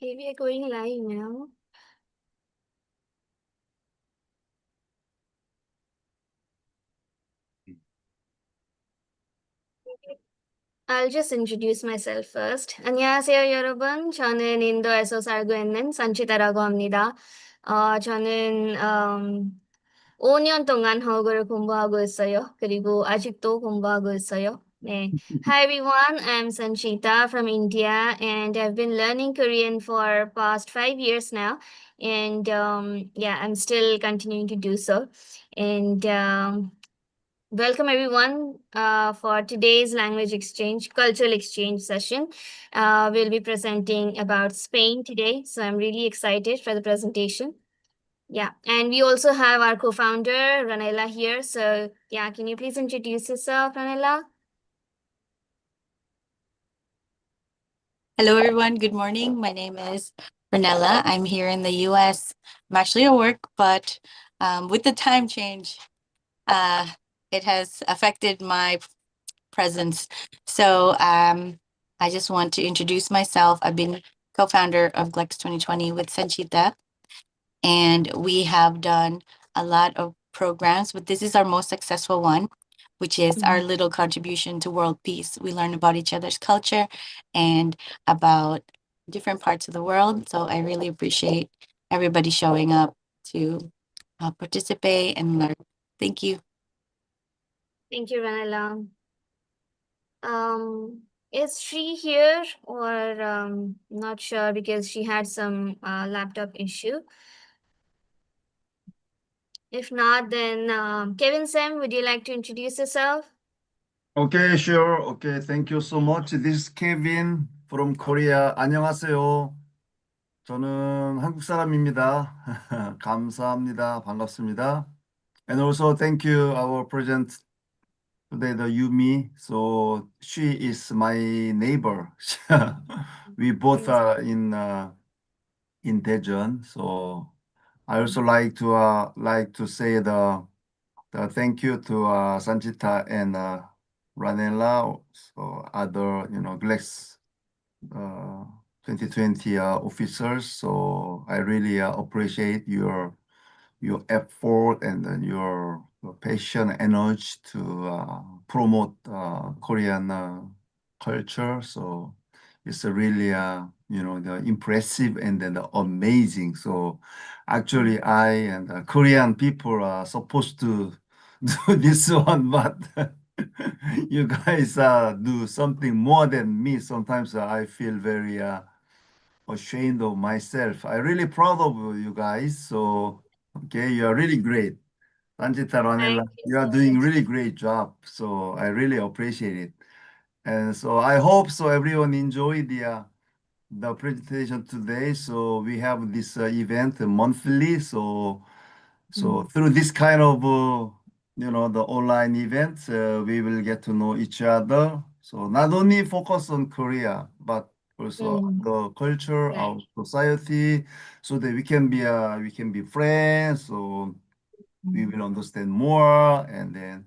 Okay, we are going live now. I'll just introduce myself first. 안녕하세요, 여러분. 저는 인도에서 살고 있는 산치타라고 합니다. 저는 5년 동안 한국어를 공부하고 있어요. 그리고 아직도 공부하고 있어요. 네. Hi everyone, I'm Sanchita from India and I've been learning Korean for past 5 years now. And yeah, I'm still continuing to do so. And welcome everyone for today's language exchange, cultural exchange session. We'll be presenting about Spain today, so I'm really excited for the presentation. Yeah, and we also have our co-founder Ranela here. So yeah, can you please introduce yourself, Ranela? Hello, everyone. Good morning. My name is Renella. I'm here in the US. I'm actually at work, but with the time change, it has affected my presence. So I just want to introduce myself. I've been co-founder of GLEx 2020 with Sanchita, and we have done a lot of programs, but this is our most successful one, which is our little contribution to world peace. We learn about each other's culture and about different parts of the world. So I really appreciate everybody showing up to participate and learn. Thank you. Thank you, Ranela. Is she here or not sure because she had some laptop issue? If not, then Kevin Sam, would you like to introduce yourself? Okay, sure. Okay, thank you so much. This is Kevin from Korea. 안녕하세요. 저는 한국 사람입니다. 감사합니다. 반갑습니다. And also thank you our present today, the Yumi. So she is my neighbor. We both Yes. are in Daejeon. So I also like to say the thank you to Sanjita and Ranella, so other GLEx 2020 officers. So I really appreciate your effort and then your passion, energy to promote Korean culture. So it's a really the impressive and then the amazing. So actually, I and Korean people are supposed to do this one, but you guys do something more than me. Sometimes I feel very ashamed of myself. I'm really proud of you guys. So, okay, you are really great. Sanjita, Ronella, Thank you you are so doing much. really great job. So I really appreciate it. And so I hope so everyone enjoyed the presentation today. So we have this event monthly. So through this kind of the online events, we will get to know each other. So not only focus on Korea, but also the culture, Right. our society, so that we can be friends. So we will understand more, and then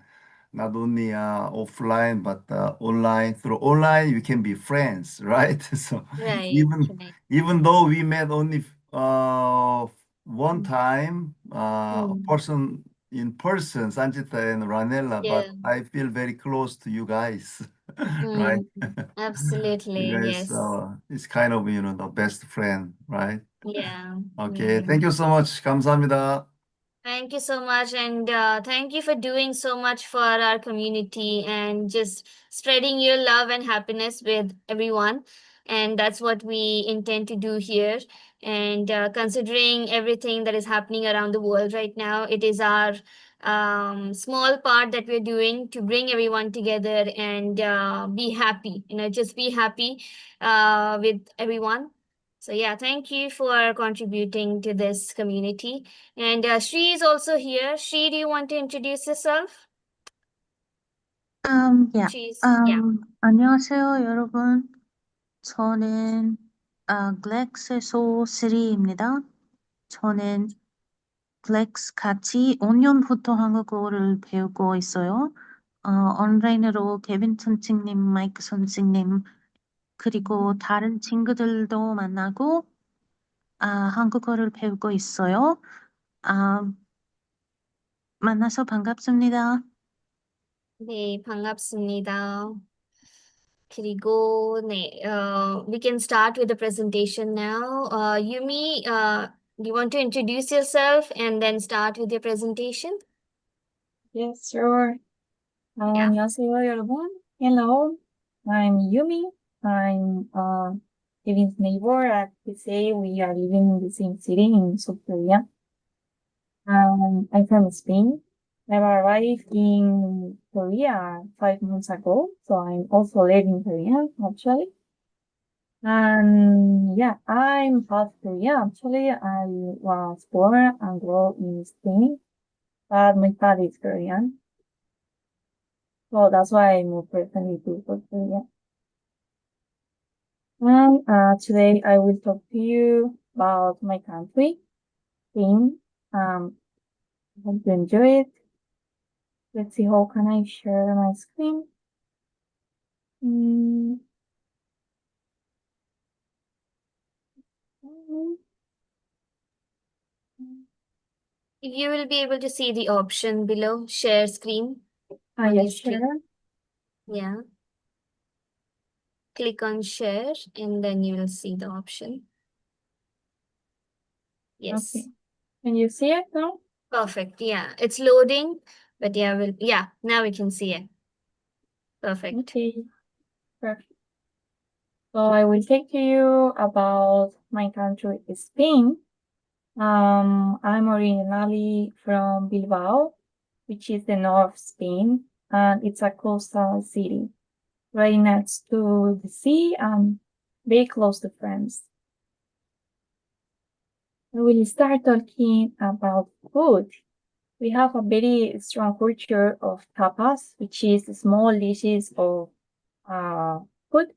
not only offline but online. Through online, you can be friends, right? So Right. even Right. even though we met only one time, a Mm. person in person, Sanjita and Ranella, but Yeah. I feel very close to you guys, right? Mm. You Absolutely. guys, Yes. it's kind of the best friend, right? Yeah. Okay, Mm. thank you so much. 감사합니다. Thank you so much, and thank you for doing so much for our community and just spreading your love and happiness with everyone. And that's what we intend to do here. And considering everything that is happening around the world right now, it is our small part that we're doing to bring everyone together and be happy. Just be happy with everyone. So yeah, thank you for contributing to this community. And Shri is also here. Shri, do you want to introduce yourself? Yeah. Yeah. 안녕하세요, 여러분. 저는 글렉스소 3입니다. 저는 글렉스 같이 5년부터 한국어를 배우고 있어요. 온라인으로 케빈 선생님, 마이크 선생님, 그리고 다른 친구들도 만나고 한국어를 배우고 있어요. 만나서 반갑습니다. 네, 반갑습니다. 그리고 네, we can start with the presentation now. Yumi, do you want to introduce yourself and then start with your presentation? Yes, sure. Yeah. 안녕하세요, 여러분. Hello, I'm Yumi. I'm Kevin's neighbor. I could say we are living in the same city in South Korea. I'm from Spain. I arrived in Korea 5 months ago, so I'm also learning Korean actually. And yeah, I'm half Korean. Actually, I was born and grew up in Spain, but my father is Korean. So that's why I moved recently to South Korea. And today I will talk to you about my country, Spain. I hope you enjoy it. Let's see, how can I share my screen? Mm. You will be able to see the option below, share screen on your Yes, screen. sure. Yeah. Click on share and then you will see the option. Yes. Okay. Can you see it now? Perfect. Yeah, it's loading, but yeah, now we can see it. Perfect. Okay, perfect. So I will take to you about my country, Spain. I'm originally from Bilbao, which is the north of Spain, and it's a coastal city right next to the sea and very close to France. We will start talking about food. We have a very strong culture of tapas, which is small dishes of food,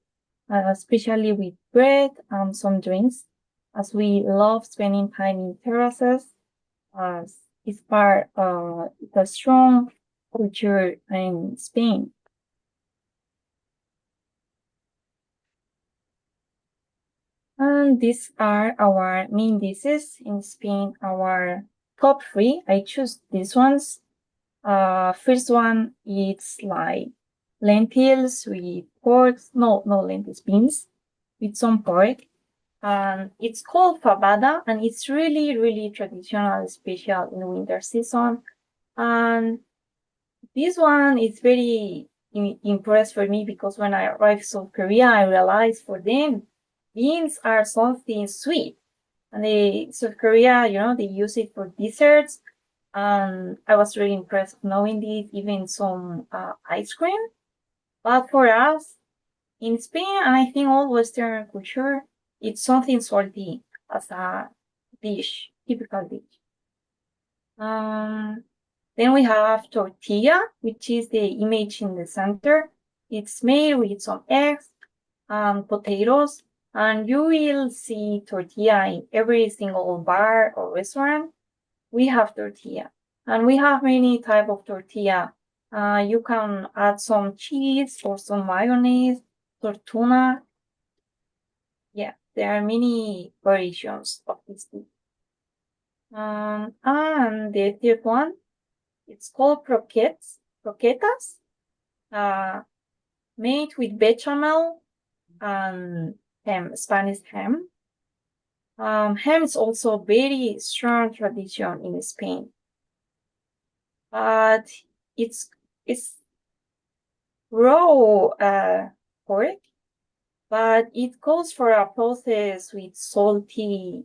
especially with bread and some drinks, as we love spending time in terraces. It's part of the strong culture in Spain. And these are our main dishes in Spain, our top three. I choose these ones. First one, it's like lentils with pork. No, lentils, beans with some pork. And it's called fabada, and it's really, really traditional, special in winter season. And this one is very impressed for me because when I arrived South Korea, I realized for them, beans are something sweet. And South Korea, they use it for desserts. And I was really impressed knowing this, even some ice cream. But for us, in Spain, and I think all Western culture, it's something salty as a dish, typical dish. Then we have tortilla, which is the image in the center. It's made with some eggs and potatoes, and you will see tortilla in every single bar or restaurant. We have tortilla, and we have many type of tortilla. You can add some cheese or some mayonnaise, tortuna. Yeah, there are many variations of this dish. And the third one, it's called croquetas, made with bechamel and Spanish ham. Ham is also very strong tradition in Spain, but it's raw pork, but it goes for a process with salty.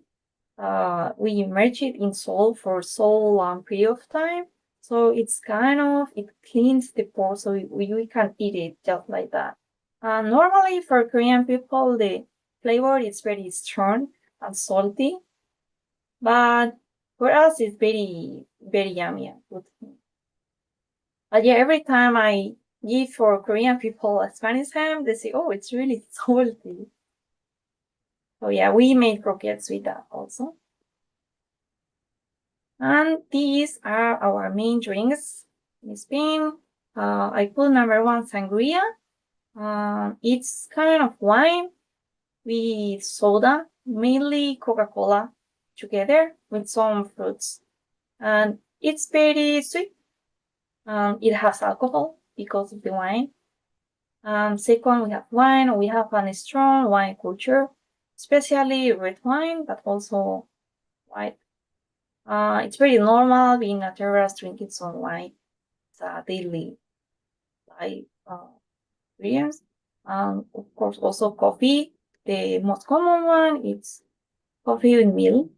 We immerse it in salt for so long period of time. So it's it cleans the pores so we can eat it just like that. Normally for Korean people, the flavor is very strong and salty, but for us it's very, very yummy and good. But yeah, every time I give for Korean people a Spanish ham, they say, oh, it's really salty. So yeah, we make croquettes with that also. And these are our main drinks in Spain. I put number one, sangria. It's kind of wine with soda. mainly Coca-Cola together with some fruits. And it's very sweet. It has alcohol because of the wine. Second, we have wine. We have a strong wine culture, especially red wine, but also white. It's very normal being a terrace drinking some wine. It's a daily life experience. Of course, also coffee. The most common one is coffee with milk.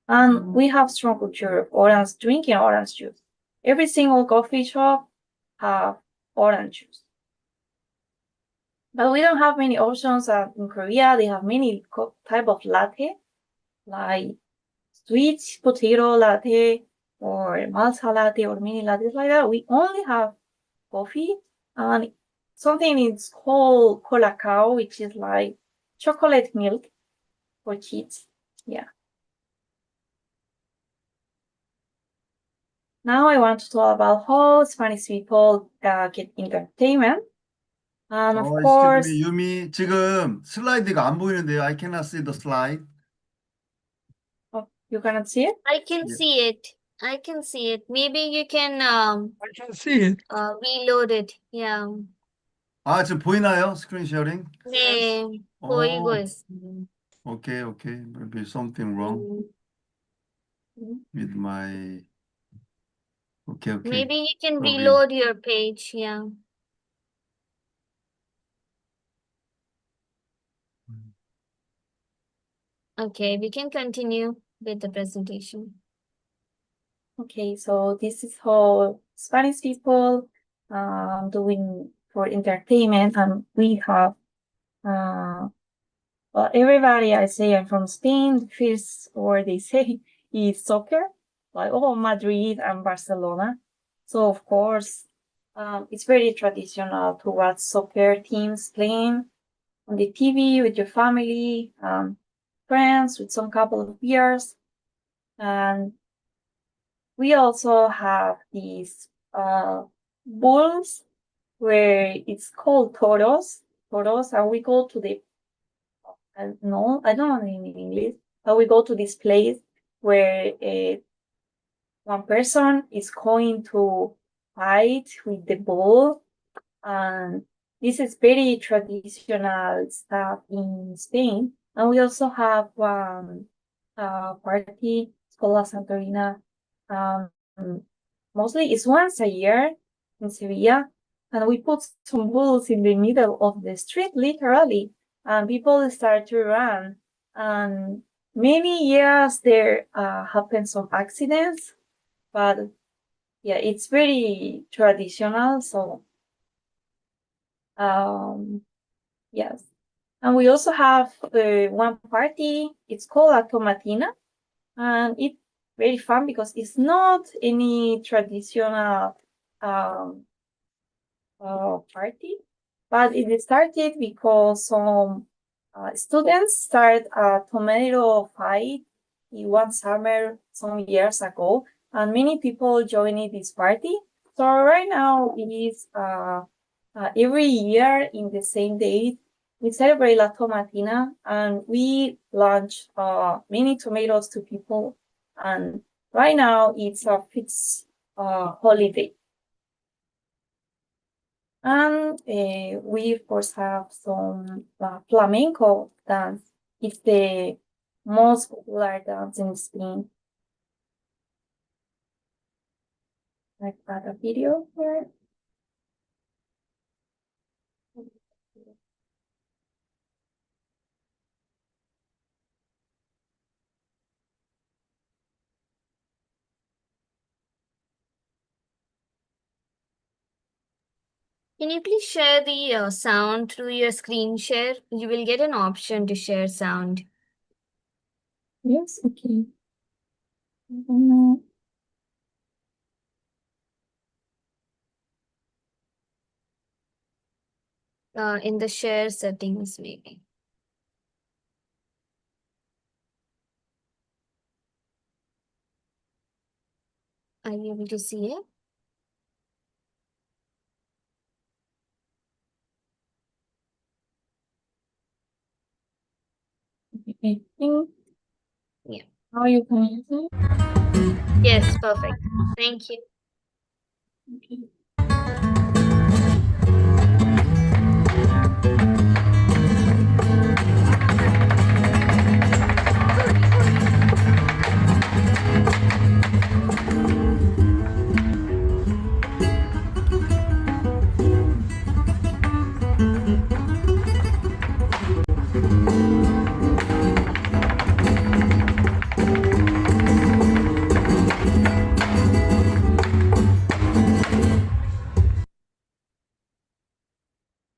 And we have strong culture of orange drinking orange juice. Every single coffee shop have orange juice. But we don't have many options. In Korea, they have many type of latte, like sweet potato latte or matcha latte or mini lattes like that. We only have coffee and something is called colacao, which is like chocolate milk for kids. Yeah. Now I want to talk about how Spanish people get entertainment. And of Excuse course, me, 유미. 지금 슬라이드가 안 보이는데요. I cannot see the slide. oh, you cannot see it? I can Yeah. see it. I can see it. Maybe you can I can see it. reload it. Yeah. 아, 지금 보이나요? 스크린 쉐어링? 네, 보이고 있어. Okay, okay. Maybe something wrong with my. Okay, okay. Maybe you can Sorry. reload your page. Yeah. Okay, we can continue with the presentation. Okay, so this is how Spanish people doing for entertainment, and we have well, everybody I say I'm from Spain. The first word they say is soccer, like oh Madrid and Barcelona. So of course, it's very traditional to watch soccer teams playing on the TV with your family, friends, with some couple of beers, and we also have these bulls where it's called toros, and we go to the no, I don't know in English, but we go to this place where one person is going to fight with the bull, and this is very traditional stuff in Spain. And we also have one party, it's called La Santorina. Mostly it's once a year in Sevilla, and we put some bulls in the middle of the street, literally, and people start to run. And many years there happen some accidents, but yeah, it's very traditional. So yes, and we also have one party. It's called a tomatina, and it's very fun because it's not any traditional party, but it started because some students started a tomato fight in one summer some years ago, and many people joined this party. So right now it is every year in the same date we celebrate La Tomatina, and we launch many tomatoes to people. And right now it's a fixed holiday. And we of course have some flamenco dance. It's the most popular dance in Spain. I've got a video here. Can you please share the sound through your screen share? You will get an option to share sound. Yes, okay. I don't know. In the share settings, maybe. Are you able to see it? I think Yeah. now you can use it. Yes, perfect. Thank you. Okay.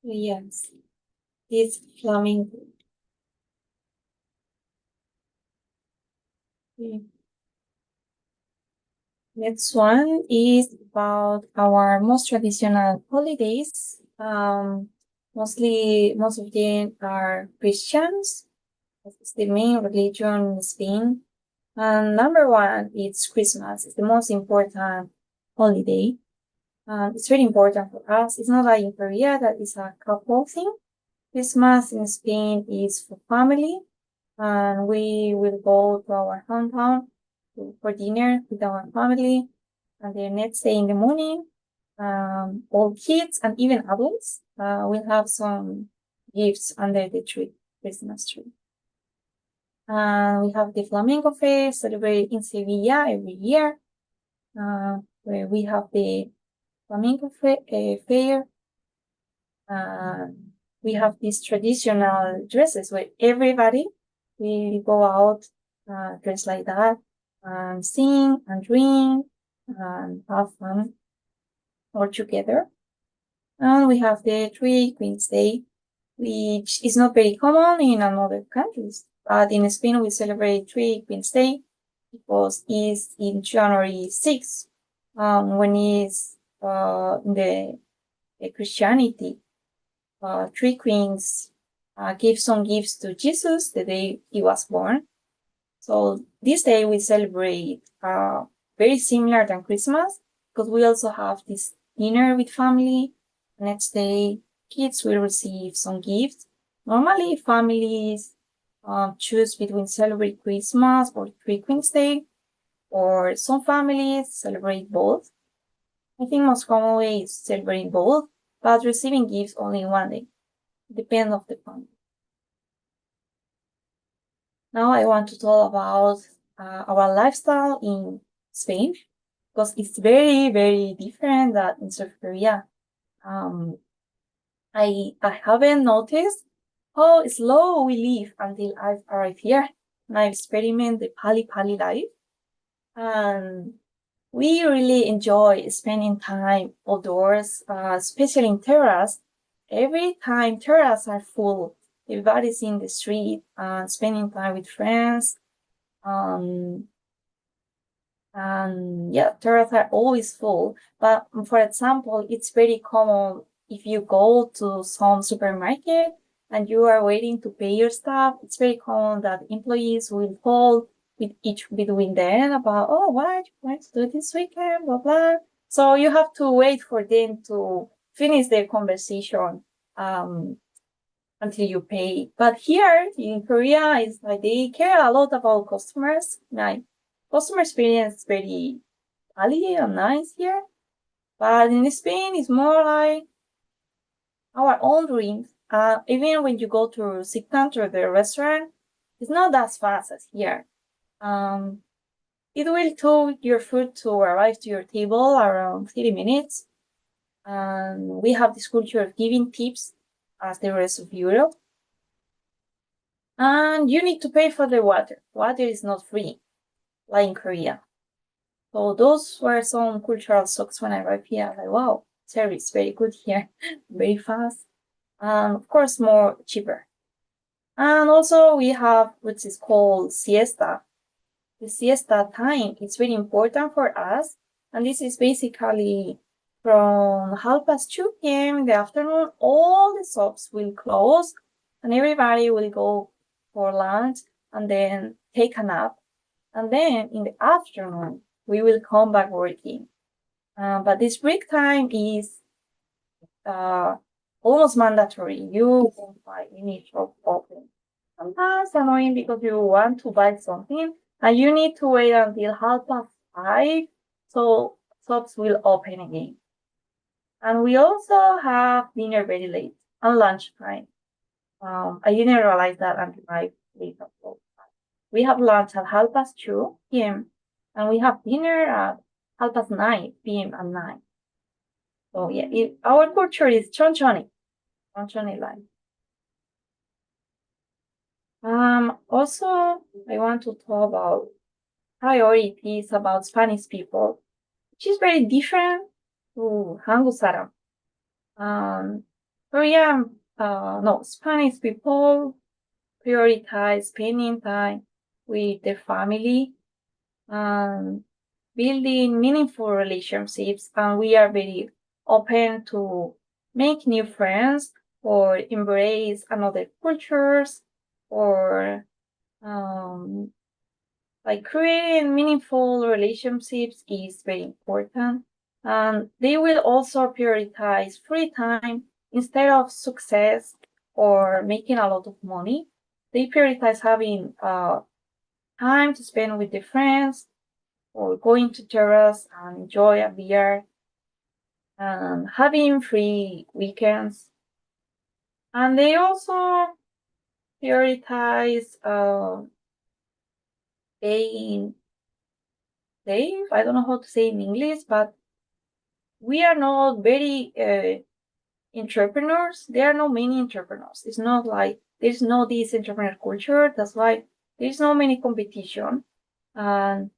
Yes, this flamingo. Okay. Next one is about our most traditional holidays. Most of them are Christians. It's the main religion in Spain. And number one, it's Christmas. It's the most important holiday. It's very important for us. It's not like in Korea that is a couple thing. Christmas in Spain is for family, and we will go to our hometown for dinner with our family. And the next day in the morning, all kids and even adults will have some gifts under the tree, Christmas tree. We have the Flamenco Fair celebrated in Sevilla every year, where we have the Flamenco Fair. We have these traditional dresses where everybody will go out dressed like that and sing and drink and have fun all together. And we have the Three Queens Day, which is not very common in other countries. But in Spain, we celebrate Three Queens Day because it's in January 6th, when it's the Christianity. Three queens gave some gifts to Jesus the day he was born. So this day we celebrate very similar than Christmas because we also have this dinner with family. The next day, kids will receive some gifts. Normally, families choose between celebrate Christmas or Three Queens Day, or some families celebrate both. I think most commonly is celebrating both, but receiving gifts only one day. Depend of the family. Now I want to talk about our lifestyle in Spain because it's very, very different than in South Korea. I haven't noticed how slow we live until I've arrived here and I experiment the Pali Pali life. And we really enjoy spending time outdoors, especially in terrace. Every time terraces are full, everybody's in the street and spending time with friends. And yeah, terraces are always full. But for example, it's very common if you go to some supermarket and you are waiting to pay your stuff, it's very common that employees will call with each between them about, oh, what you want to do this weekend, blah, blah. So you have to wait for them to finish their conversation until you pay. But here in Korea, it's like they care a lot about customers. Like customer experience is very quality and nice here. But in Spain, it's more like our own dreams. Even when you go to sit down to the restaurant, it's not as fast as here. It will take your food to arrive to your table around 30 minutes. And we have this culture of giving tips as the rest of Europe. And you need to pay for the water. Water is not free, like in Korea. So those were some cultural shocks when I arrived here. Like, wow, service very good here, very fast, and of course more cheaper. And also we have what is called siesta. The siesta time is very important for us, and this is basically from 2:30 p.m. in the afternoon. All the shops will close, and everybody will go for lunch and then take a nap. And then in the afternoon, we will come back working. But this break time is almost mandatory. You won't find any shop open. Sometimes annoying because you want to buy something and you need to wait until 5:30, so shops will open again. And we also have dinner very late and lunchtime. I didn't realize that until I wake up. We have lunch at 2:30 p.m. and we have dinner at 9:30 p.m. at night. So yeah, our culture is chonchoni life. Also, I want to talk about priorities about Spanish people, which is very different to 한국 사람. Korean, no, Spanish people prioritize spending time with their family and building meaningful relationships, and we are very open to make new friends or embrace another cultures or like creating meaningful relationships is very important. And they will also prioritize free time instead of success or making a lot of money. They prioritize having time to spend with their friends or going to terrace and enjoy a beer and having free weekends. And they also prioritize being safe. I don't know how to say in English, but we are not very entrepreneurs. There are not many entrepreneurs. It's not like there's no this entrepreneur culture. That's why there's no many competition, and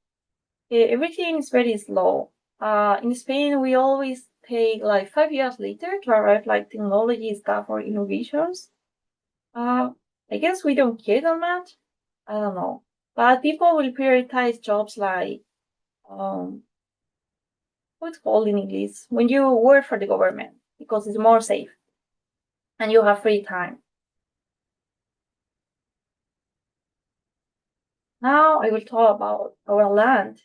everything is very slow. In Spain, we always take like 5 years later to arrive like technology stuff or innovations. I guess we don't care that much. I don't know, but people will prioritize jobs like what's called in English when you work for the government because it's more safe and you have free time. Now I will talk about our land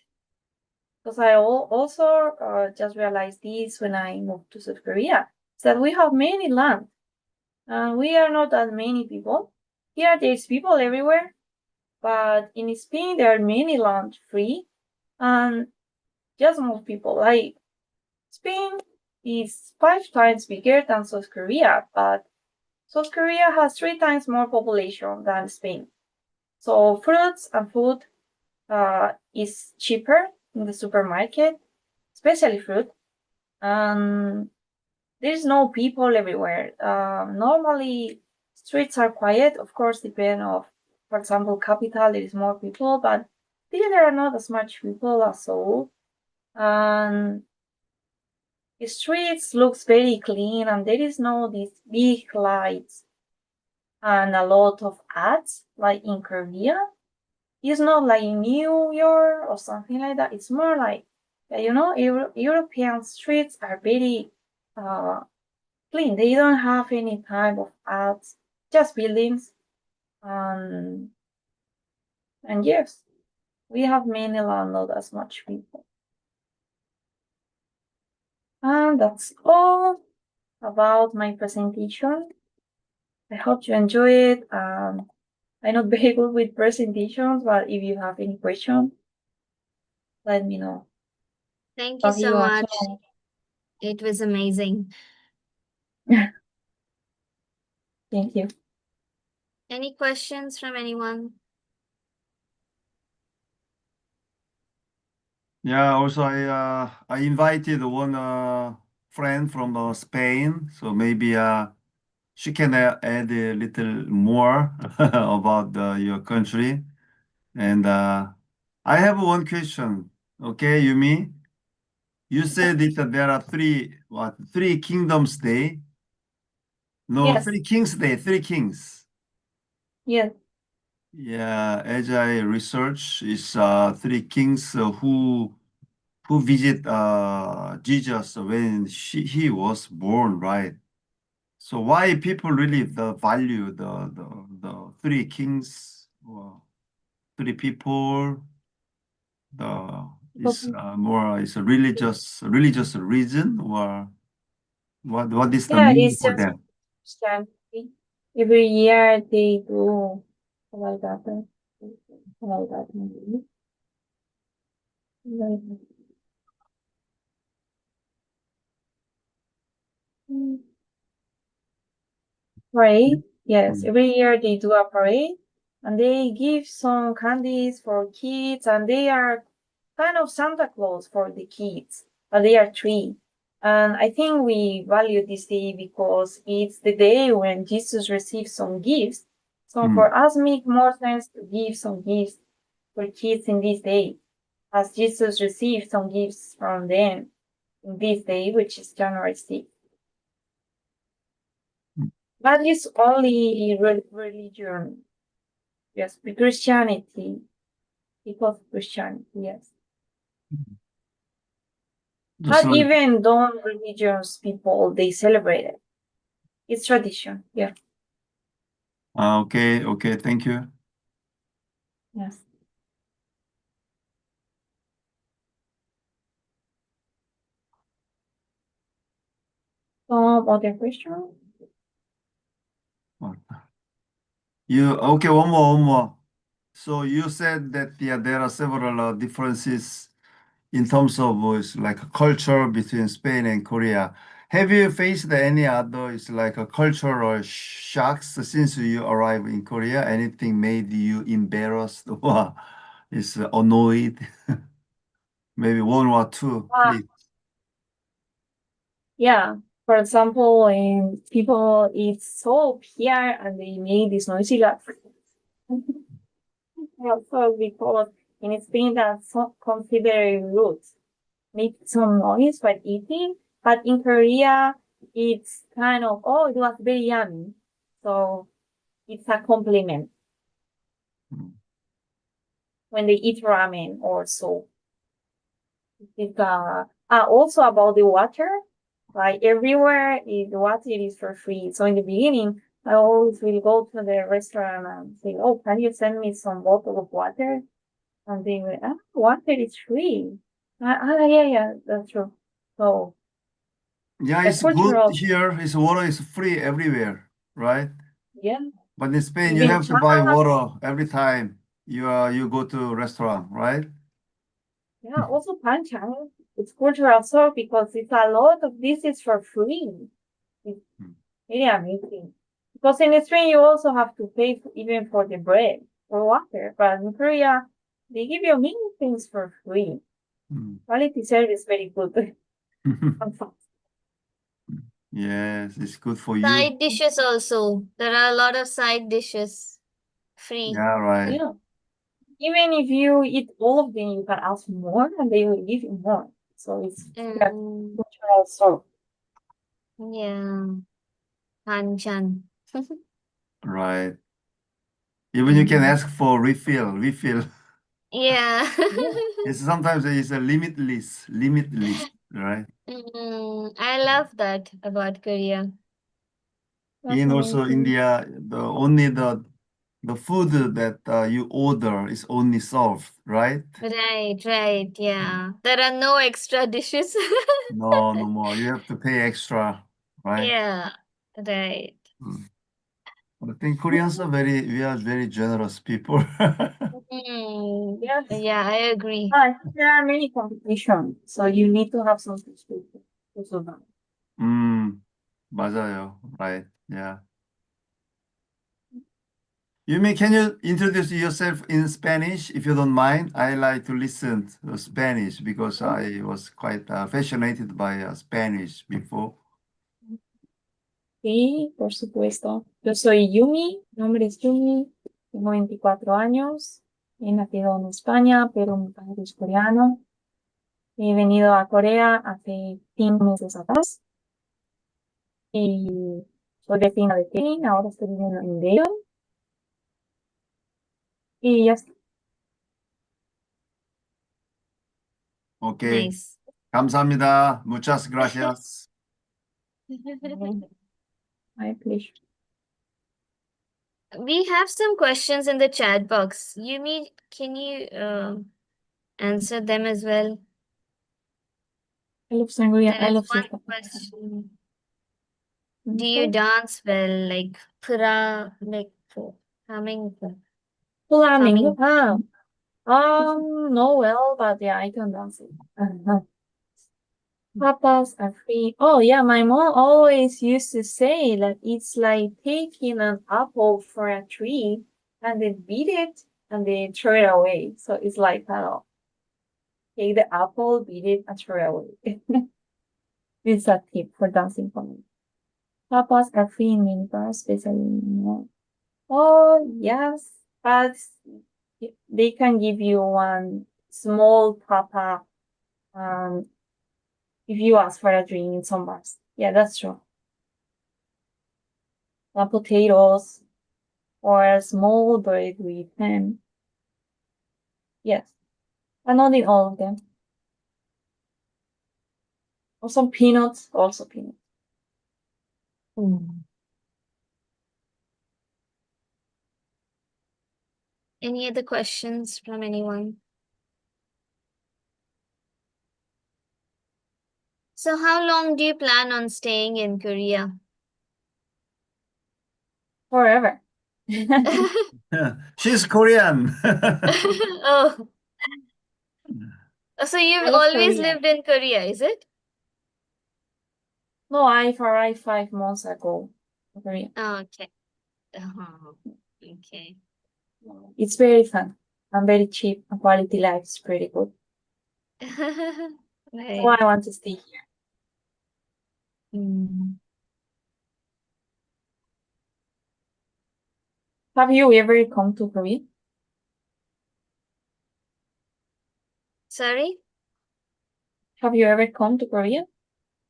because I also just realized this when I moved to South Korea, is that we have many land and we are not that many people. Here there's people everywhere, but in Spain there are many land free and just more people. Like Spain is 5 times bigger than South Korea, but South Korea has 3 times more population than Spain. So fruits and food is cheaper in the supermarket, especially fruit. There's no people everywhere. Normally, streets are quiet. Of course, depend of, for example, capital, there is more people, but there are not as much people as Seoul. And the streets looks very clean, and there is no these big lights and a lot of ads like in Korea. It's not like New York or something like that. It's more like, European streets are very clean. They don't have any type of ads, just buildings. And yes, we have many land, not as much people. And that's all about my presentation. I hope you enjoy it. I'm not very good with presentations, but if you have any questions, let me know. Thank you If you so want much. to know. It was amazing. Thank you. Any questions from anyone? Yeah, also I invited one friend from Spain, so maybe she can add a little more about your country. And I have one question. Okay, Yumi, you said that there are three kingdoms day? No, Yes, three kings day, three kings. yes. Yeah, as I research, is three kings who visit Jesus when he was born, right? So why people really value the three kings, or three people, the is more is a religious reason, or what is the Yeah, meaning it's for just that? Christianity. Every year they do. Kindergarten. Kindergarten. Parade. Yes, Mm. every year they do a parade and they give some candies for kids and they are kind of Santa Claus for the kids, but they are three. And I think we value this day because it's the day when Jesus received some gifts. So Mm. for us, make more sense to give some gifts for kids in this day, as Jesus received some gifts from them in this day, which is January 6th. But it's only religion, yes, Christianity, because of Christianity, yes. Just But like, even non-religious people, they celebrate it. It's tradition, yeah. okay, okay, thank you. Yes. Some other question? Okay, one more. So you said that yeah, there are several differences in terms of it's like a culture between Spain and Korea. Have you faced any other it's like a cultural shocks since you arrived in Korea? Anything made you embarrassed or is annoyed? Maybe one or two, Uh, please. yeah. For example, people eat soap here and they make this noisy laugh. Also because in Spain that's so considered rude. Make some noise while eating, but in Korea it's kind of, oh, it was very yummy. So it's a compliment Mm. when they eat ramen or so. It's also about the water. Like everywhere, the water is for free. So in the beginning, I always will go to the restaurant and say, "Oh, can you send me some bottle of water?" And they will, water is free. Yeah, yeah, that's true. So Yeah, the it's good cultural, here. It's water is free everywhere, right? yeah, But in Spain, you even have to buy water every time you go to restaurant, right? yeah, also pancake. It's cultural so because it's a lot of this is for free. It's Mm. really amazing. Because in Spain you also have to pay even for the bread or water, but in Korea they give you many things for free. Mm. Quality service very good. And fast. Yes, it's good for you. Side dishes also. There are a lot of side dishes. Free. Yeah, right. Yeah. Even if you eat all of them, you can ask more and they will give you more. So it's cultural so. Yeah. Hanchan. Right. Even you can ask for refill. Yeah. Yeah. It's sometimes it's a limitless, right? I love that about Korea. That's In also amazing. India, the food that you order is only served, right? Right, yeah. There are no extra dishes. No, no more. You have to pay extra, right? Yeah, right. Mm. I think Koreans are we are very generous people. Yes. Yeah, I agree. There are many competitions, so you need to have some perspective to survive. 맞아요. Right. Yeah. Yumi, can you introduce yourself in Spanish if you don't mind? I like to listen to Spanish because I was quite fascinated by Spanish before. Sí, por supuesto. Yo soy Yumi, mi nombre es Yumi, tengo 24 años, he nacido en España, pero mi padre es coreano. He venido a Corea hace 5 meses atrás y soy vecina de Kevin, ahora estoy viviendo en Dale y ya está. Okay. Nice. 감사합니다. Muchas gracias. My pleasure. We have some questions in the chat box. Yumi, can you answer them as well? I love sangria. There I is love one sesta. question. Do you dance well, like humming? Flamingo. Flamingo. No, well, but yeah, I can dance it. Papas are free. Oh yeah, my mom always used to say that it's like taking an apple from a tree and then beat it and then throw it away. So it's like take the apple, beat it, and throw it away. This is a tip for dancing for me. Papas are free in minibar, especially in Oh yes, but they can give you one small papa if you ask for a drink in some bars. Yeah, that's true. Potatoes or a small bread with ham. Yes, but not in all of them. Or some peanuts, also peanuts. Any other questions from anyone? So how long do you plan on staying in Korea? Forever. Yeah. She's Korean. Oh, so I you've love always Korea. lived in Korea, is it? No, I've arrived 5 months ago to Korea. Oh, okay. Oh, okay. It's very fun and very cheap and quality life is pretty good. So Right. I want to stay here. Mm. Have you ever come to Korea? Sorry? Have you ever come to Korea?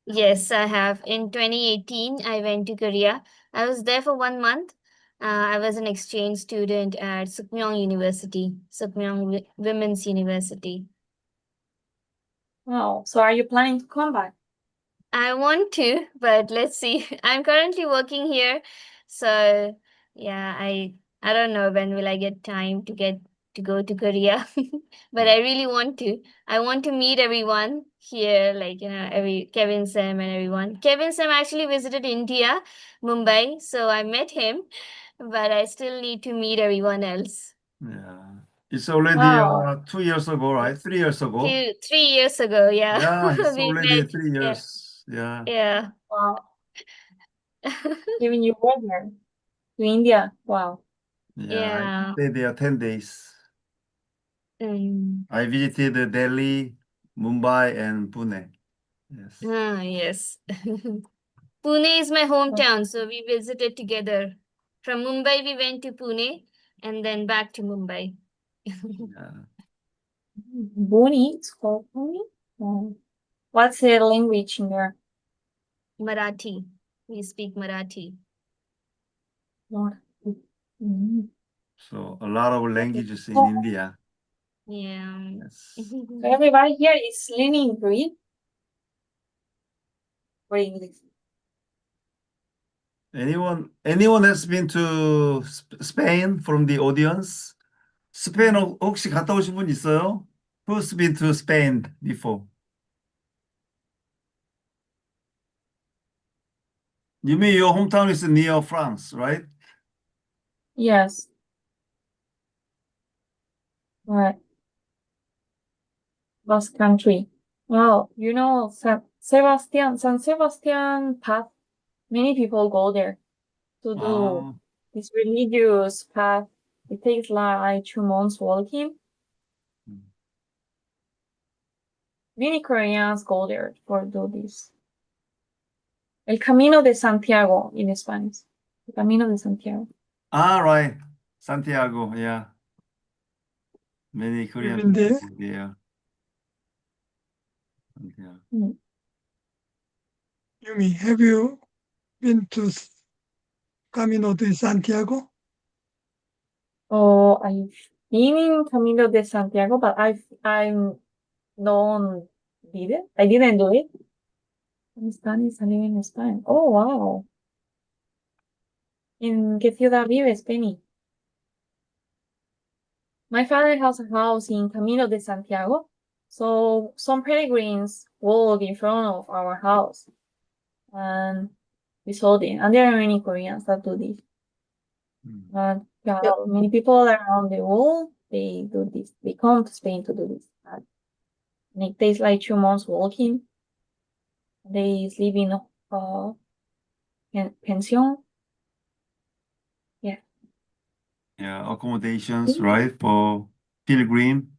Yes, I have. In 2018, I went to Korea. I was there for 1 month. I was an exchange student at Sukmyong University, Women's University. Wow. So are you planning to come back? I want to, but let's see. I'm currently working here, so yeah, I don't know when will I get time to go to Korea. But I really want to. I want to meet everyone here, like every Kevin Sam and everyone. Kevin Sam actually visited India, Mumbai, so I met him, but I still need to meet everyone else. Yeah. It's already Wow. 2 years ago, right? 3 years ago. 3 years ago, yeah, Yeah, it's we already met. three Yeah, years. Yeah. yeah. Wow. Even you were there to India. Wow. Yeah, I Yeah. stayed there 10 days. Mm. I visited Delhi, Mumbai, and Pune. Yes. Ah, yes. Pune is my hometown, so we visited together. From Mumbai, we went to Pune and then back to Mumbai. Yeah. Boni, it's called Boni. Wow. What's the language in there? Marathi. We speak Marathi. Wow. Mhm. So a lot of Okay. languages in So India. Yeah. Yes. everybody here is learning Korean or English. Anyone has been to Spain from the audience? 스페인 혹시 갔다 오신 분 있어요? Who's been to Spain before? You mean your hometown is near France, right? Yes. Right. Basque Country. Wow. San Sebastian path. Many people go there to do 아, this religious path. It takes like 2 months walking. Many Koreans go there for do this. El Camino de Santiago in Spanish. El Camino de Santiago. right. Santiago, yeah. Many You've Korean been people there? go there. Santiago. Mm. Yumi, have you been to Camino de Santiago? Oh, I've been in Camino de Santiago, but I'm don't did it. I didn't do it. En Spanish, I live in Spain. Oh, wow. ¿En qué ciudad vives, Penny? My father has a house in Camino de Santiago, so some peregrines walk in front of our house, and we saw them. And there are many Koreans that do this. Mm. Yeah, Yep. many people around the world, they do this. They come to Spain to do this. And it takes like 2 months walking. They live in pension. Yeah. Yeah, accommodations, right, for pilgrim.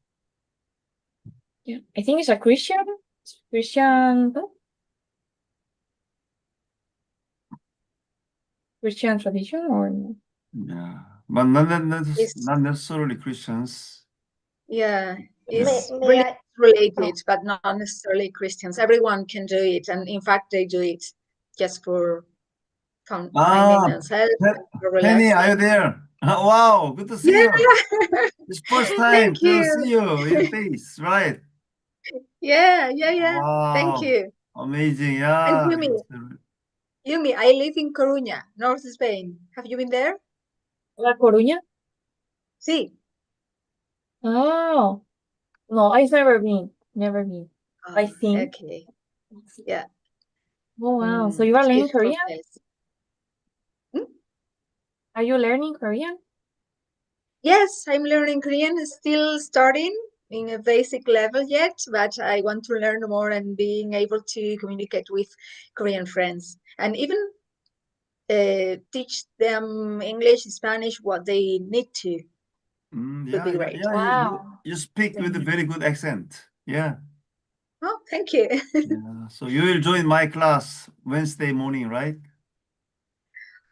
Yeah. I think it's a Christian tradition or no? Yeah, but not It's, not necessarily Christians. yeah, Yeah. it's May I? related, but not necessarily Christians. Everyone can do it, and in fact, they do it just for finding Ah, themselves and for Penny, are you relaxing. there? Wow, good to see Yeah, you. It's first time thank to you. see you in face, right? Yeah. Thank Wow, you. amazing. And Yeah. Yumi, I live in Coruña, North Spain. Have you been there? La Coruña? Sí. Oh, no, I've never been. Never been. I think. Okay. Yeah. Oh, wow. So you are It's a learning beautiful Korean? place. Hmm? Are you learning Korean? Yes, I'm learning Korean, still starting in a basic level yet, but I want to learn more and being able to communicate with Korean friends and even teach them English, Spanish, what they need to. Would Yeah, be yeah, great. yeah. Wow. You speak with a very good accent. Yeah. Oh, thank you. Yeah. So you will join my class Wednesday morning, right?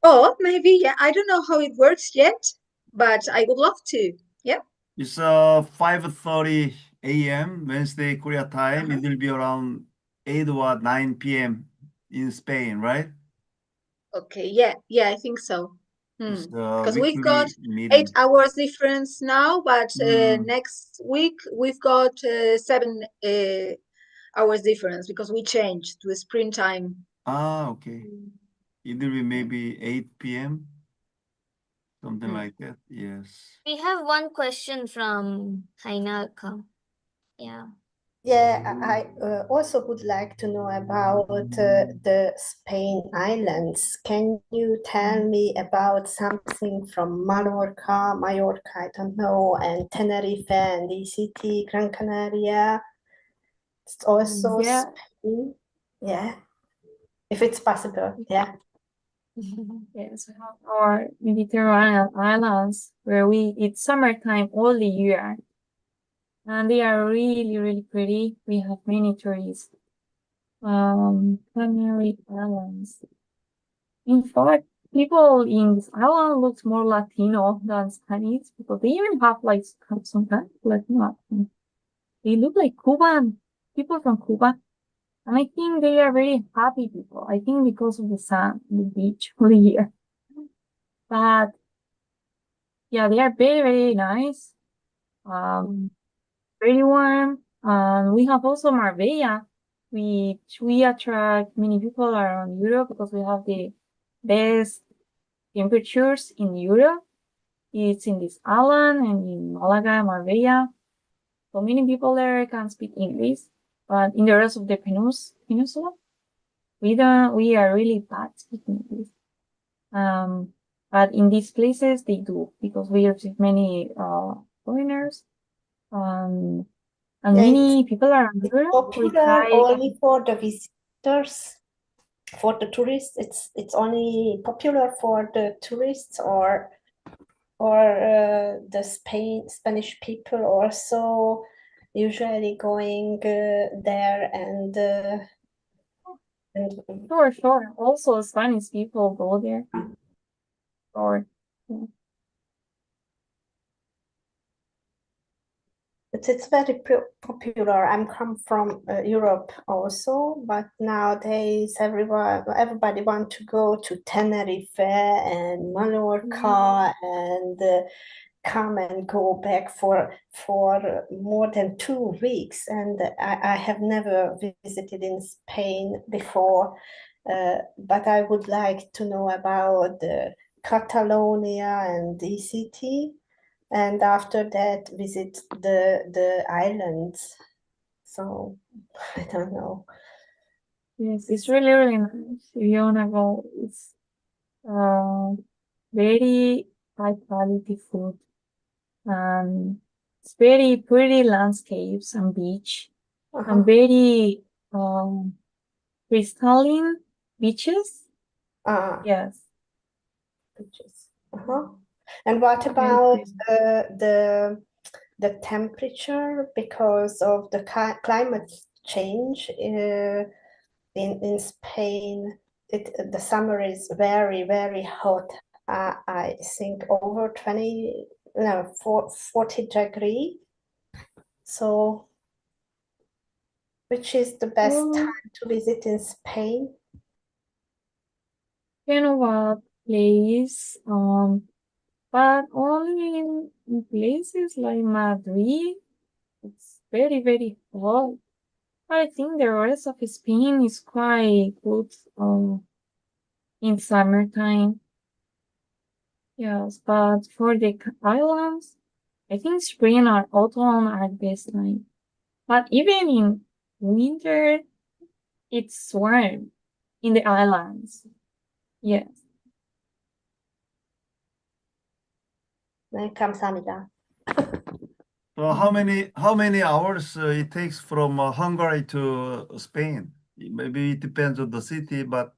Oh, maybe, yeah. I don't know how it works yet, but I would love to. Yeah. It's 5:30 a.m. Wednesday Korea time. Uh-huh. It will be around 8 or 9 p.m. in Spain, right? Okay, yeah, I think so. It's Because we've got weekly meeting. 8 hours difference now, but Mm. next week we've got 7 hours difference because we changed to springtime. Ah, okay. It will be maybe 8 p.m. Something Mm. like that. Yes. We have one question from Hainalka. Yeah. Yeah, I also would like to know about the Spain islands. Can you tell me about something from Mallorca, I don't know, and Tenerife and ECT, Gran Canaria? It's also Yeah. Spain. Yeah, if it's possible. Yeah. Yes, we have our Mediterranean islands where it's summertime all the year. And they are really, really pretty. We have many trees. Canary Islands. In fact, people in this island looks more Latino than Spanish because they even have like some kind of Latino accent. They look like Cuban people from Cuba. And I think they are very happy people. I think because of the sun, the beach all year. But yeah, they are very, very nice. Very warm. And we have also Marbella, which we attract many people around Europe because we have the best temperatures in Europe. It's in this island and in Malaga, Marbella. So many people there can speak English, but in the rest of the peninsula, we are really bad speaking English. But in these places they do because we receive many foreigners. And Yeah, many people around it's Europe will popular try. only for the visitors, for the tourists. It's only popular for the tourists or the Spanish people also usually going there and Sure. Also, Spanish people go there. Or yeah. it's very popular. I'm come from Europe also, but nowadays everybody want to go to Tenerife and Mallorca and come and go back for more than 2 weeks. And I have never visited in Spain before, but I would like to know about Catalonia and ECT, and after that visit the islands. So I don't know. Yes, it's really nice. If you wanna go, it's very high quality food. It's very pretty landscapes and beach, and very crystalline beaches. Yes. Beaches. And what Very about pretty. the temperature because of the climate change in Spain? The summer is very, very hot. I think over 40 degree. So which is the best time to visit in Spain? You know what place? But only in places like Madrid, it's very, very hot. I think the rest of Spain is quite good in summertime. Yes, but for the islands, I think spring or autumn are the best time. But even in winter, it's warm in the islands. Yes. 네, 감사합니다. So how many hours it takes from Hungary to Spain? Maybe it depends on the city, but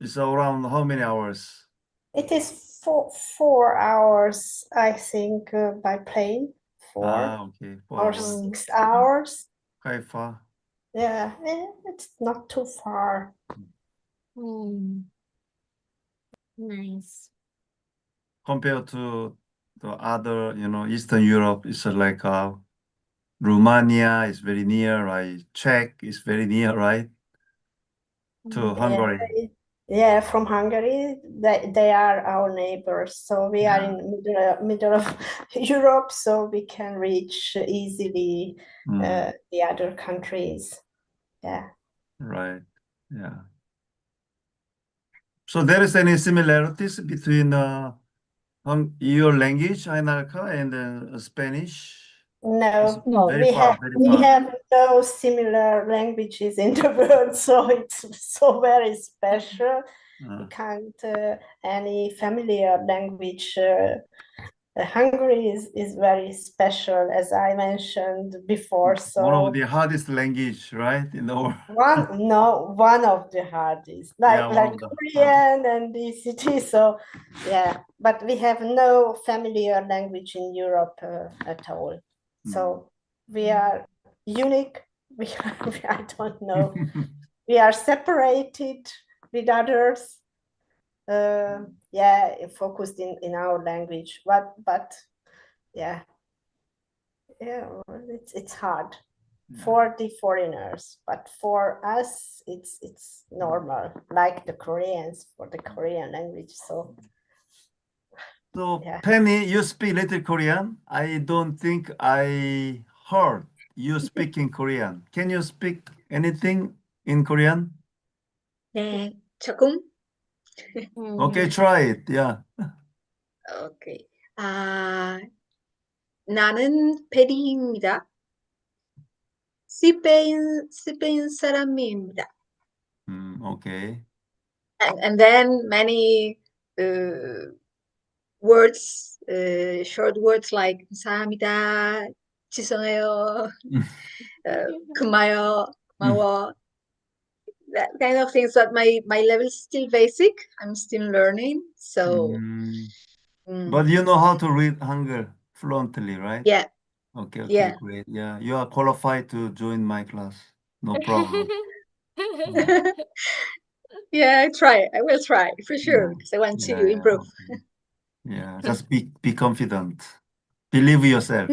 it's around how many hours? It is 4 hours, I think, by plane. 4 okay, or 4 hours. 6 hours. Quite far. Yeah, it's not too far. Nice. Compared to the other, Eastern Europe, it's like Romania is very near, right? Czech is very near, right? To Hungary. Yeah, from Hungary, they are our neighbors. So we are in middle of Europe, so we can reach easily the other countries. Yeah. Right. Yeah. So there is any similarities between your language, Ainarca, and Spanish? It's No, very far, very we far. have no similar languages in the world, so it's so very special. We can't any familiar language. Hungary is very special, as I mentioned before. So one of the hardest language, right, in the world. one of the hardest, like Korean and DCT. So yeah, but we have no familiar language in Europe at all. So we are unique. I don't know. We are separated with others. Focused in our language, but yeah, it's hard for the foreigners, but for us it's normal, like the Koreans for the Korean language. So Penny, you speak little Korean. I don't think I heard you speaking Korean. Can you speak anything in Korean? 네, 조금. Okay, try it. Yeah. 오케이. 나는 페리입니다. 스페인 사람입니다. Okay. And then many words, short words like 감사합니다, 죄송해요, 고마워요, 고마워. That kind of things. But my level is still basic. I'm still learning. So. But you know how to read Hangul fluently, right? Yeah. Okay, great. Yeah, you are qualified to join my class. No problem. Yeah, I will try for sure because I want to improve. Okay. Yeah, just be confident. Believe yourself.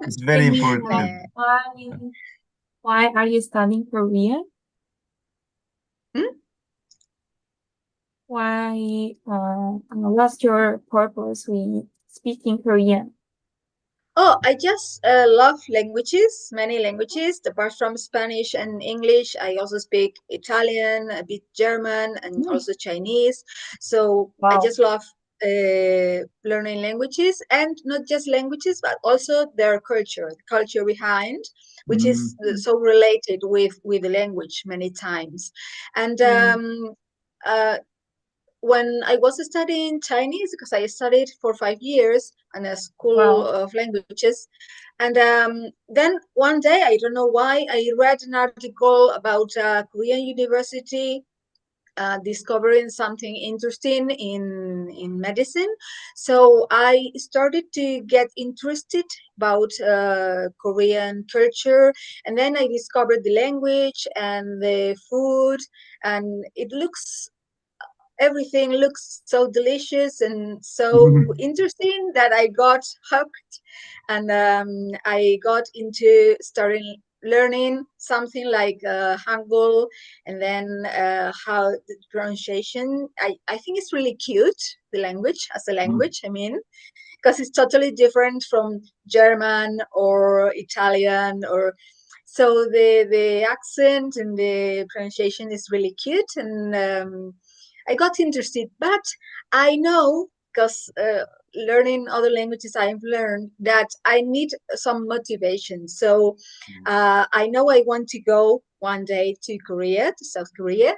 It's very important. Why are you studying Korean? Why, what's your purpose with speaking Korean? Oh, I just love languages, many languages. Apart from Spanish and English, I also speak Italian, a bit German, and also Chinese. So I just love learning languages, and not just languages, but also their culture, the culture behind, which is so related with the language many times. And when I was studying Chinese, because I studied for 5 years in a school Wow. of languages, and then one day, I don't know why, I read an article about a Korean university discovering something interesting in medicine. So I started to get interested about Korean culture, and then I discovered the language and the food, and everything looks so delicious and so interesting that I got hooked, and I got into starting learning something like Hangul, and then how the pronunciation. I think it's really cute, the language as a language. I mean, because it's totally different from German or Italian or so the accent and the pronunciation is really cute, and I got interested. But I know, because learning other languages, I've learned that I need some motivation. So I know I want to go one day to Korea, to South Korea,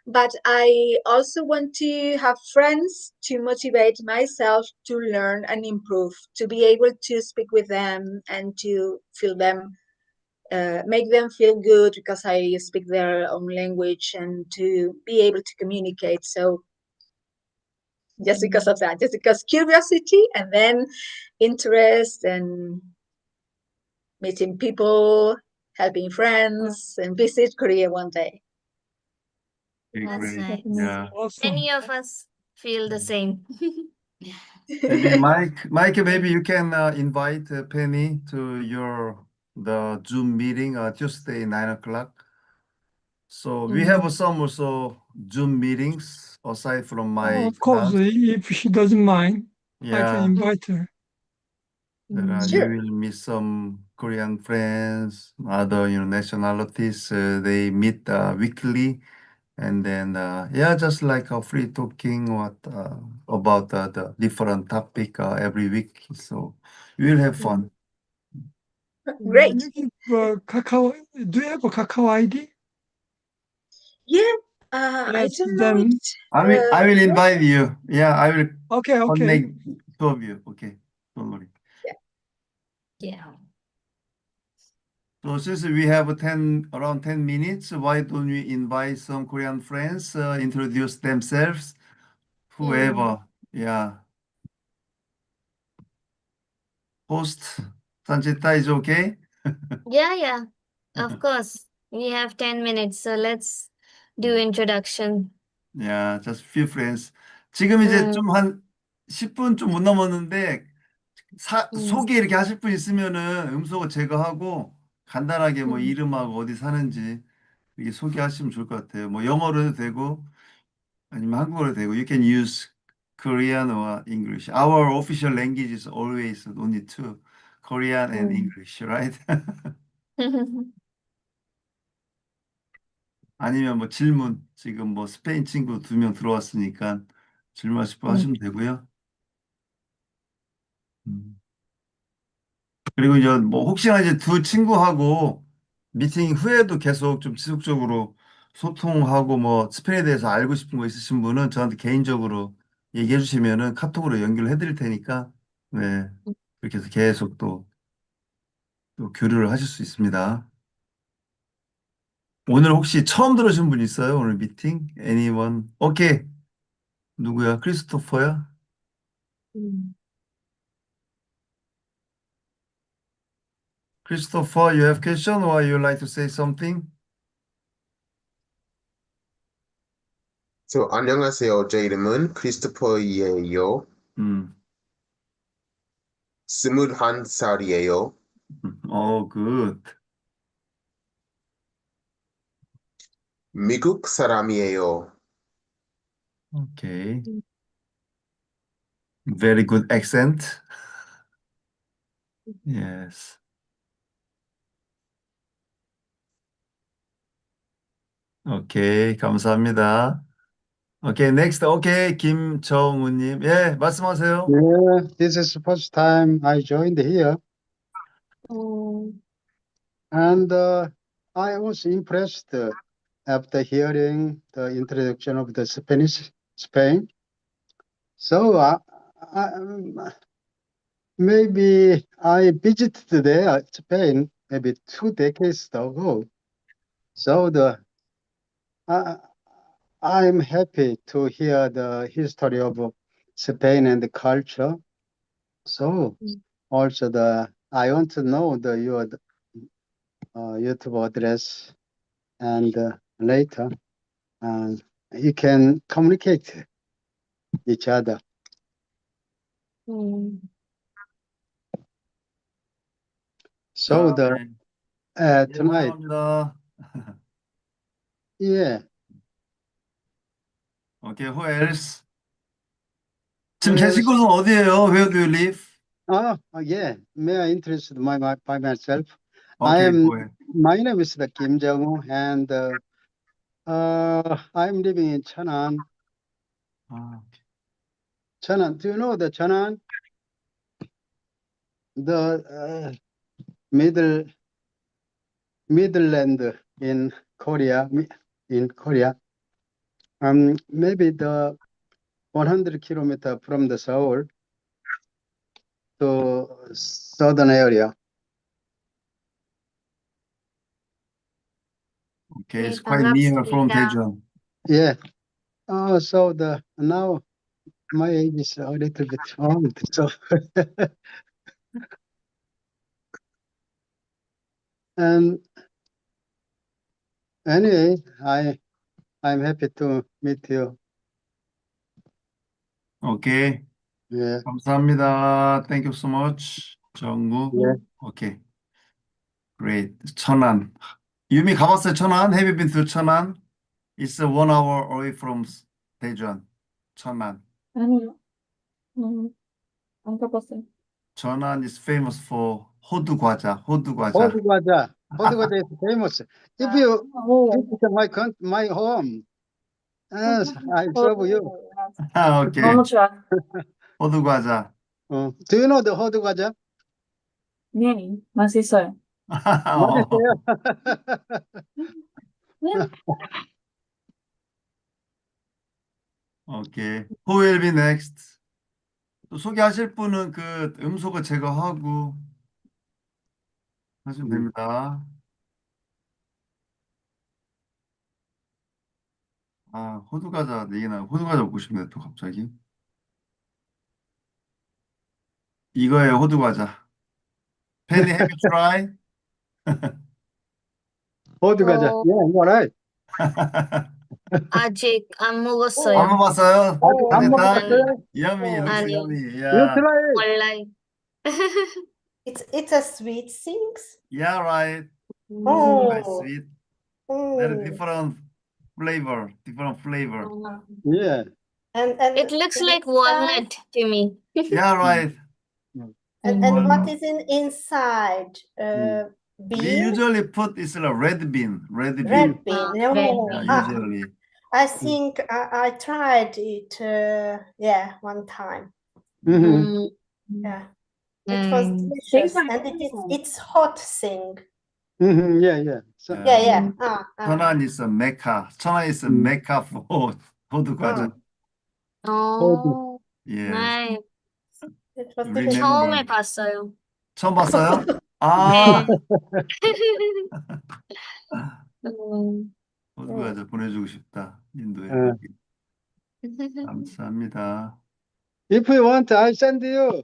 but I also want to have friends to motivate myself to learn and improve, to be able to speak with them and to feel them, make them feel good because I speak their own language, and to be able to communicate. So just because of that, just because curiosity and then interest and meeting people, helping friends, and visit Korea one day. Okay, That's great. nice. Yeah. Awesome. Many of us feel the same. Maybe Mike, maybe you can invite Penny to the Zoom meeting Tuesday 9 o'clock. So we have some also Zoom meetings aside from my Of course, class. if she doesn't mind, I can Yeah, invite her. that you Sure. will meet some Korean friends, other nationalities. They meet weekly, and then yeah, just like a free talking about the different topic every week. So we will have fun. Great. You can do you have a Kakao ID? Yeah. I Yes, don't know then, it. I will Yeah. invite you. Yeah, I will okay. connect two of you. Okay, don't worry. Yeah. So since we have around 10 minutes, why don't we invite some Korean friends, introduce themselves, whoever. Yeah. Host Sanchita is okay? Yeah. Of course. We have 10 minutes, so let's do introduction. Yeah, just few friends. 지금 이제 좀 한 10분 좀 못 넘었는데 Mm. 소개 이렇게 하실 분 있으면은 음소거 제거하고 간단하게 뭐 Mm. 이름하고 어디 사는지 이렇게 소개하시면 좋을 것 같아요. 뭐 영어로 해도 되고 아니면 한국어로 해도 되고 you can use Korean or English. Our official language is always only two, Korean and Mm. English, right? 아니면 뭐 질문 지금 뭐 스페인 친구 2명 들어왔으니까 질문하실 분 하시면 되고요. 음. 그리고 이제 뭐 혹시나 이제 두 친구하고 미팅 후에도 계속 좀 지속적으로 소통하고 뭐 스페인에 대해서 알고 싶은 거 있으신 분은 저한테 개인적으로 얘기해 주시면은 카톡으로 연결해 드릴 테니까 네. 그렇게 해서 계속 또 교류를 하실 수 있습니다. 오늘 혹시 처음 들으신 분 있어요? 오늘 미팅? Anyone? 오케이. 누구야? 크리스토퍼야? Mm. Christopher, you have question or you like to say something? 안녕하세요. 제 이름은 크리스토퍼이에요. 음. 21살이에요. Oh, good. 미국 사람이에요. Okay. Very good accent. Yes. 오케이, 감사합니다. 오케이, next. 오케이, 김정우님. 예, 말씀하세요. Yeah, this is the first time I joined here, Mm. and I was impressed after hearing the introduction of the Spanish. Spain. So maybe I visited there, Spain, maybe 2 decades ago. So I'm happy to hear the history of Spain and the culture. So also I want to know your YouTube address, and later you can communicate each other. So 네. 예, tonight, 환영합니다. yeah. Okay, who else? Who 지금 계신 else? 곳은 어디예요? Where do you live? Yeah. May I introduce by myself? Okay, go ahead. My name is Kim Jung-woo, and I'm living in Cheonan. Cheonan. Do you know the Cheonan? The Midland in Korea. Maybe the 100 kilometer from the Seoul to southern area. Okay, it's quite near from Daejeon. Yeah. So now my age is a little bit old. So and anyway, I'm happy to meet you. Okay. Yeah. 감사합니다. Thank you so much. 정무. Yeah. Okay. Great. 천안. 유미 가봤어요, 천안? Have you been to 천안? It's 1 hour away from Daejeon. 천안. 아니요. 안 가봤어요. 천안 is famous for 호두 과자. 호두 과자. 호두 과자. 호두 과자 is famous. If you visit my home, I serve you. Okay. 너무 좋아. 호두 과자. Do you know the 호두 과자? 네, 맛있어요. 맛있어요. Okay. Who will be next? 또 소개하실 분은 그 음소거 제거하고 하시면 됩니다. 호두 과자 얘기나 호두 과자 먹고 싶네 또 갑자기. 이거예요, 호두 과자. Penny, have you tried? 호두 과자. Yeah, you're right. 아직 안 안 먹었어요. 먹었어요? 아직 안 먹었어요? Yummy, looks 아니요. yummy. You Yeah. try it. 몰라요. It's a sweet things. Yeah, right. Oh. Quite sweet. Very different flavor. Yeah. And It looks like walnut to me. Yeah, right. And what is inside? We Bean? usually put it's a red bean. Red bean. Red bean. red Oh, bean. Usually. I think I tried it. One time. Mm-hmm. Yeah, it was delicious, and it's hot thing. Mm-hmm. Yeah. So, Yeah. 천안 is a mecca. 천안 is a mecca for 호두 과자. Oh, Yes. nice. It was Remember. delicious. 처음에 봤어요. 처음 봤어요? 네. 호두 과자 보내주고 싶다. 인도에. 감사합니다. if you want, I send you.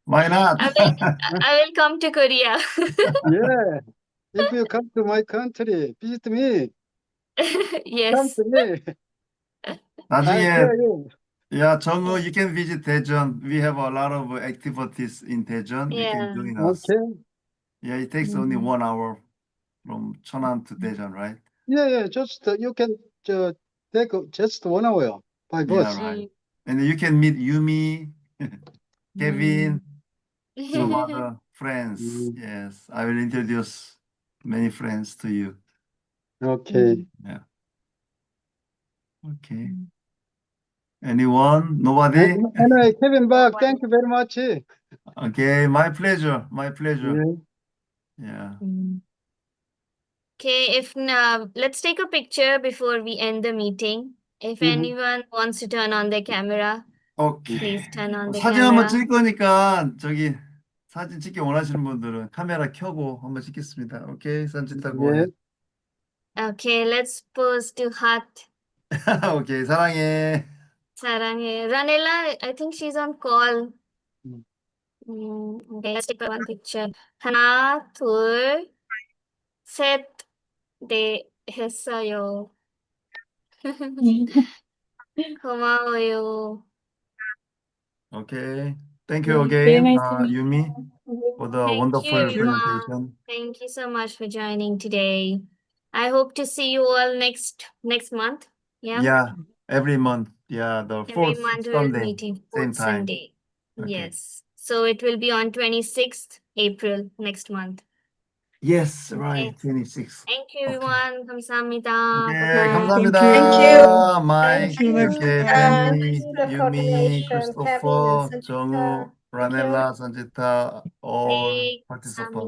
Why not? I will come to Korea. Yeah. If you come to my country, visit me. Come Yes. to me. I 나중에 share you. Yeah, 정우, you can visit Daejeon. We have a lot of activities in Daejeon. You can Yeah. join us. Okay. Yeah, it takes only 1 hour from Cheonan to Daejeon, right? Yeah. Just you can take just 1 hour by bus. Yeah, right. And you can meet Yumi, Kevin, some other friends. Yes, I will introduce many friends to you. Okay. Yeah. Okay. Anyone? Nobody? Anyway, Kevin Bach, thank you very much. Okay, my pleasure. My pleasure. Yeah. Yeah. Okay, let's take a picture before we end the meeting. If Mhm. anyone wants to turn on their camera, 오케이. please turn on the 사진 한번 camera. 찍을 거니까 저기 사진 찍기 원하시는 분들은 카메라 켜고 한번 찍겠습니다. 오케이, 산치타 고해. Okay, let's pose to heart. 오케이, 사랑해. 사랑해. Ranela, I think she's on call. 음. Okay, let's take one picture. 하나, 둘, 셋, 네, 했어요. 고마워요. Okay. Thank you Very again, nice to meet Yumi, for the Thank wonderful you, everyone. presentation. Thank you so much for joining today. I hope to see you all next month. Yeah. Yeah, every month. Yeah, the Every fourth month we're Sunday, meeting, same fourth time. Sunday. Okay. Yes. So it will be on 26th April next month. Yes, Okay. right, 26. Thank you, Okay. everyone. 감사합니다. Okay, Bye-bye. 감사합니다. Thank you. Mike, See you next okay, time. Penny, Thank you, the Yumi, coordination, Kevin and Christopher, Sanchita. 정우, Thank you. Ranella, Sanjita, all 네, participants. 감사합니다.